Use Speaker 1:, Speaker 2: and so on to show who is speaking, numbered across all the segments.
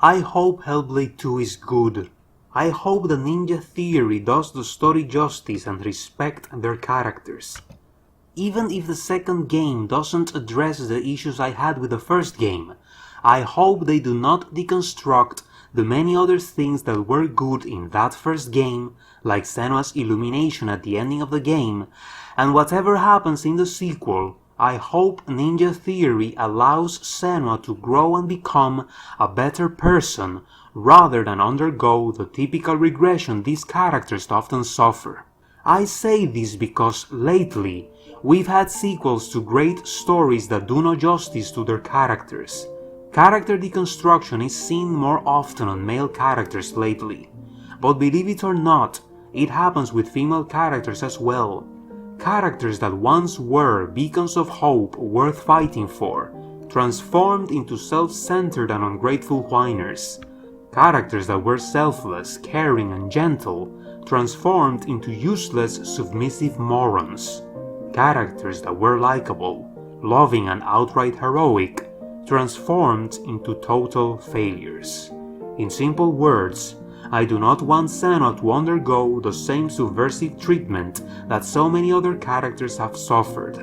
Speaker 1: I hope Hellblade 2 is good. I hope the Ninja Theory does the story justice and respect their characters. Even if the second game doesn't address the issues I had with the first game, I hope they do not deconstruct the many other things that were good in that first game, like Senua's illumination at the ending of the game, and whatever happens in the sequel, I hope Ninja Theory allows Senua to grow and become a better person rather than undergo the typical regression these characters often suffer. I say this because lately, we've had sequels to great stories that do no justice to their characters. Character deconstruction is seen more often on male characters lately, but believe it or not, it happens with female characters as well. Characters that once were beacons of hope worth fighting for, transformed into self-centered and ungrateful whiners. Characters that were selfless, caring and gentle, transformed into useless, submissive morons. Characters that were likable, loving and outright heroic, transformed into total failures. In simple words, I do not want Senua to undergo the same subversive treatment that so many other characters have suffered.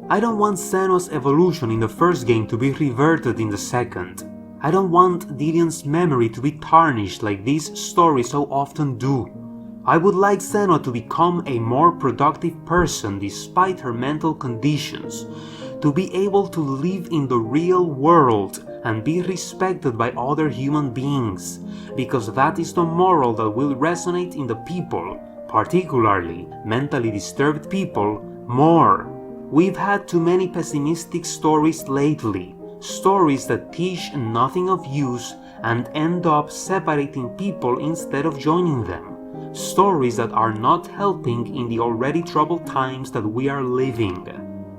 Speaker 1: I don't want Senua's evolution in the first game to be reverted in the second. I don't want Dillion's memory to be tarnished like these stories so often do. I would like Senua to become a more productive person despite her mental conditions, to be able to live in the real world and be respected by other human beings, because that is the moral that will resonate in the people, particularly mentally disturbed people, more. We've had too many pessimistic stories lately, stories that teach nothing of use and end up separating people instead of joining them. Stories that are not helping in the already troubled times that we are living.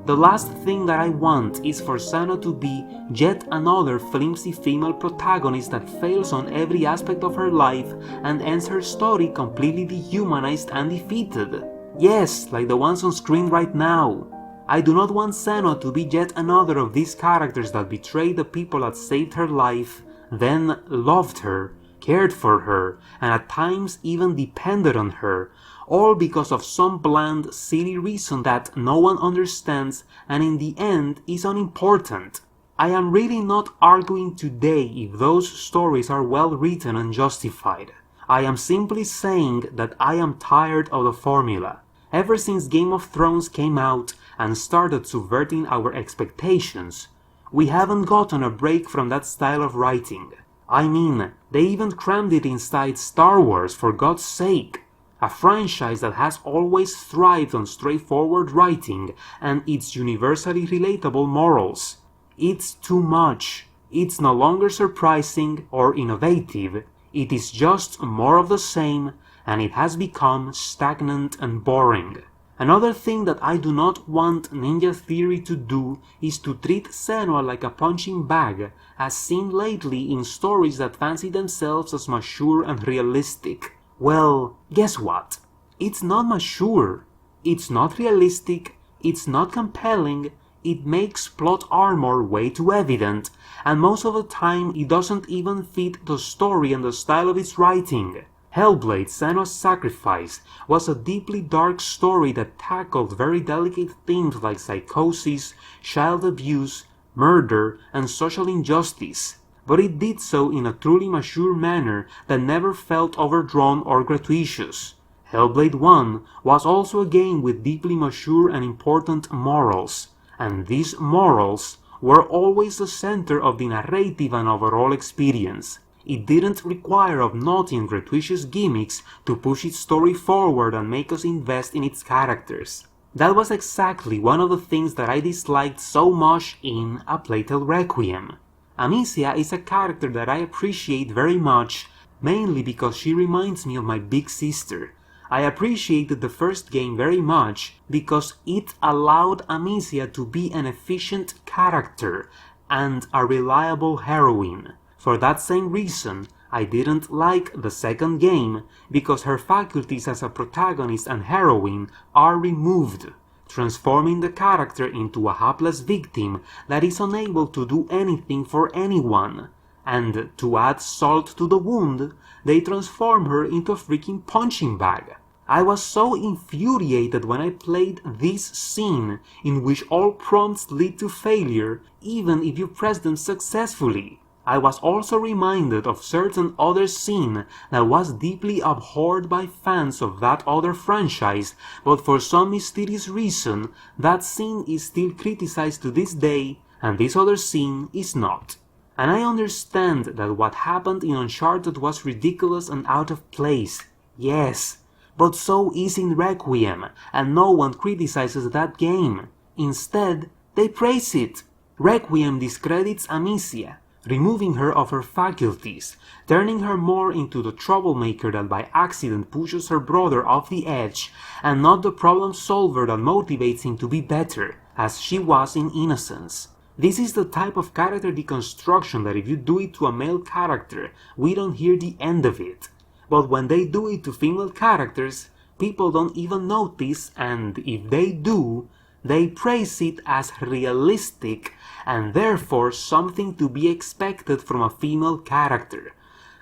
Speaker 1: The last thing that I want is for Senua to be yet another flimsy female protagonist that fails on every aspect of her life and ends her story completely dehumanized and defeated. Yes, like the ones on screen right now. I do not want Senua to be yet another of these characters that betrayed the people that saved her life, then loved her, cared for her, and at times even depended on her, all because of some bland, silly reason that no one understands and in the end is unimportant. I am really not arguing today if those stories are well written and justified. I am simply saying that I am tired of the formula. Ever since Game of Thrones came out and started subverting our expectations, we haven't gotten a break from that style of writing. I mean, they even crammed it inside Star Wars, for God's sake. A franchise that has always thrived on straightforward writing and its universally relatable morals. It's too much. It's no longer surprising or innovative. It is just more of the same, and it has become stagnant and boring. Another thing that I do not want Ninja Theory to do is to treat Senua like a punching bag, as seen lately in stories that fancy themselves as mature and realistic. Well, guess what? It's not mature, it's not realistic, it's not compelling, it makes plot armor way too evident, and most of the time it doesn't even fit the story and the style of its writing. Hellblade: Senua's Sacrifice was a deeply dark story that tackled very delicate themes like psychosis, child abuse, murder, and social injustice, but it did so in a truly mature manner that never felt overdrawn or gratuitous. Hellblade 1 was also a game with deeply mature and important morals, and these morals were always the center of the narrative and overall experience. It didn't require of naughty and gratuitous gimmicks to push its story forward and make us invest in its characters. That was exactly one of the things that I disliked so much in A Plague Tale Requiem. Amicia is a character that I appreciate very much, mainly because she reminds me of my big sister. I appreciated the first game very much because it allowed Amicia to be an efficient character and a reliable heroine. For that same reason, I didn't like the second game, because her faculties as a protagonist and heroine are removed, transforming the character into a hapless victim that is unable to do anything for anyone. and to add salt to the wound, they transform her into a freaking punching bag. I was so infuriated when I played this scene in which all prompts lead to failure even if you press them successfully. I was also reminded of certain other scene that was deeply abhorred by fans of that other franchise, but for some mysterious reason, that scene is still criticized to this day, and this other scene is not. And I understand that what happened in Uncharted was ridiculous and out of place, yes, but so is in Requiem, and no one criticizes that game. Instead, they praise it. Requiem discredits Amicia, removing her of her faculties, turning her more into the troublemaker that by accident pushes her brother off the edge, and not the problem solver that motivates him to be better, as she was in Innocence. This is the type of character deconstruction that if you do it to a male character, we don't hear the end of it. But when they do it to female characters, people don't even notice, and if they do, they praise it as realistic and therefore something to be expected from a female character.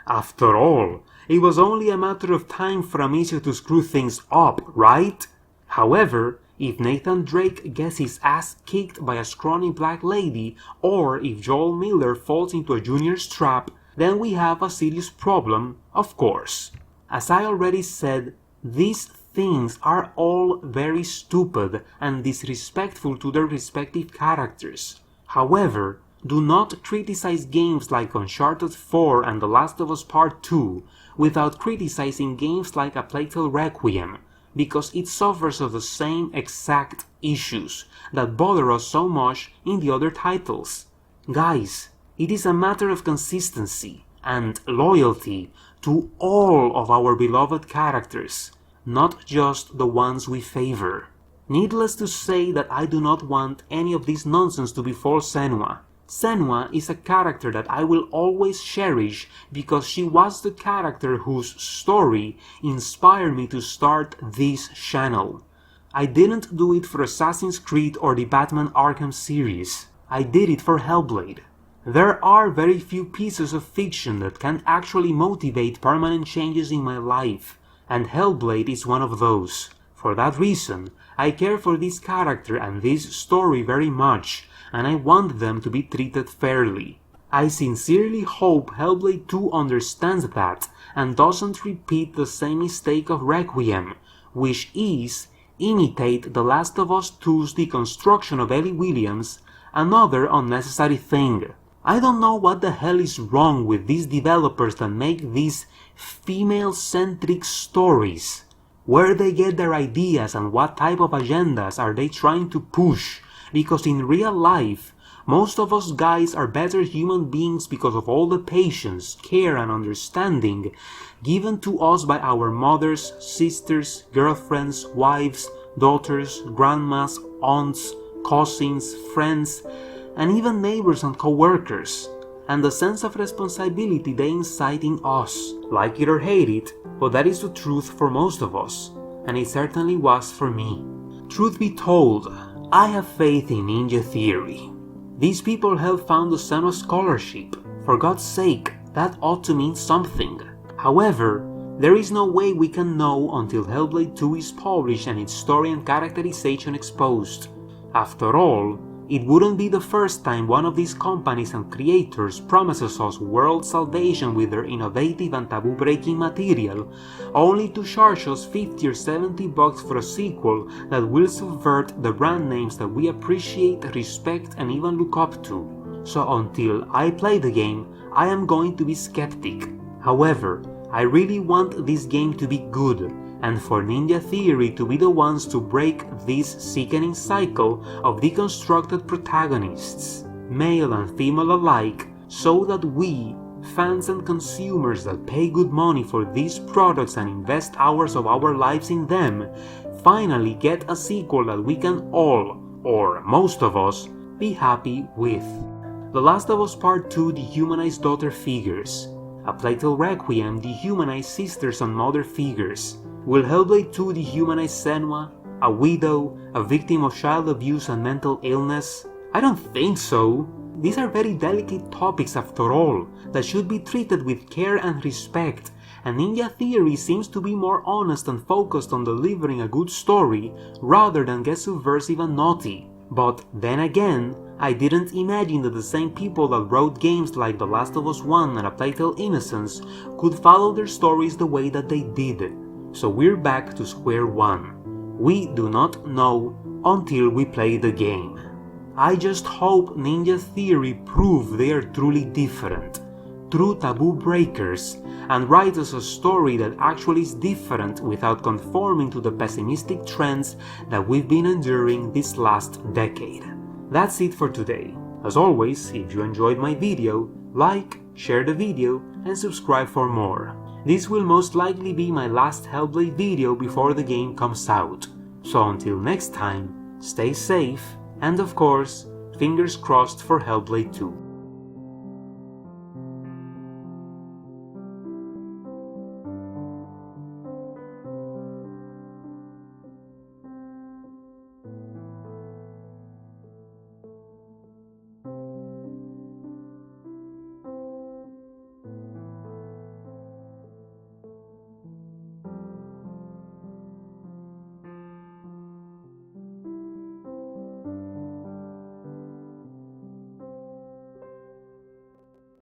Speaker 1: After all, it was only a matter of time for Amicia to screw things up, right? However, if Nathan Drake gets his ass kicked by a scrawny black lady, or if Joel Miller falls into a junior's trap, then we have a serious problem, of course. As I already said, these things are all very stupid and disrespectful to their respective characters. However, do not criticize games like Uncharted 4 and The Last of Us Part 2 without criticizing games like A Plague Tale Requiem, because it suffers of the same exact issues that bother us so much in the other titles. Guys, it is a matter of consistency and loyalty to all of our beloved characters, not just the ones we favor. Needless to say that I do not want any of this nonsense to befall Senua. Senua is a character that I will always cherish because she was the character whose story inspired me to start this channel. I didn't do it for Assassin's Creed or the Batman Arkham series. I did it for Hellblade. There are very few pieces of fiction that can actually motivate permanent changes in my life, and Hellblade is one of those. For that reason, I care for this character and this story very much, and I want them to be treated fairly. I sincerely hope Hellblade 2 understands that and doesn't repeat the same mistake of Requiem, which is imitate The Last of Us 2's deconstruction of Ellie Williams, another unnecessary thing. I don't know what the hell is wrong with these developers that make these female-centric stories. Where they get their ideas and what type of agendas are they trying to push, because in real life, most of us guys are better human beings because of all the patience, care and understanding given to us by our mothers, sisters, girlfriends, wives, daughters, grandmas, aunts, cousins, friends, and even neighbors and co-workers, and the sense of responsibility they incite in us. Like it or hate it, but that is the truth for most of us, and it certainly was for me. Truth be told, I have faith in Ninja Theory. These people helped found the Senua Scholarship. For God's sake, that ought to mean something. However, there is no way we can know until Hellblade 2 is published and its story and characterization exposed. After all, it wouldn't be the first time one of these companies and creators promises us world salvation with their innovative and taboo-breaking material, only to charge us $50 or $70 for a sequel that will subvert the brand names that we appreciate, respect, and even look up to. So until I play the game, I am going to be skeptic. However, I really want this game to be good, and for Ninja Theory to be the ones to break this sickening cycle of deconstructed protagonists, male and female alike, so that we, fans and consumers that pay good money for these products and invest hours of our lives in them, finally get a sequel that we can all, or most of us, be happy with. The Last of Us Part 2 dehumanized daughter figures. A Plague Tale Requiem dehumanized sisters and mother figures. Will Hellblade 2 dehumanize Senua, a widow, a victim of child abuse and mental illness? I don't think so. These are very delicate topics after all, that should be treated with care and respect, and Ninja Theory seems to be more honest and focused on delivering a good story rather than get subversive and naughty. But then again, I didn't imagine that the same people that wrote games like The Last of Us 1 and A Plague Tale: Innocence could follow their stories the way that they did. So we're back to square one. We do not know until we play the game. I just hope Ninja Theory prove they are truly different, true taboo breakers, and write us a story that actually is different without conforming to the pessimistic trends that we've been enduring this last decade. That's it for today. As always, if you enjoyed my video, like, share the video, and subscribe for more. This will most likely be my last Hellblade video before the game comes out. So until next time, stay safe, and of course, fingers crossed for Hellblade 2.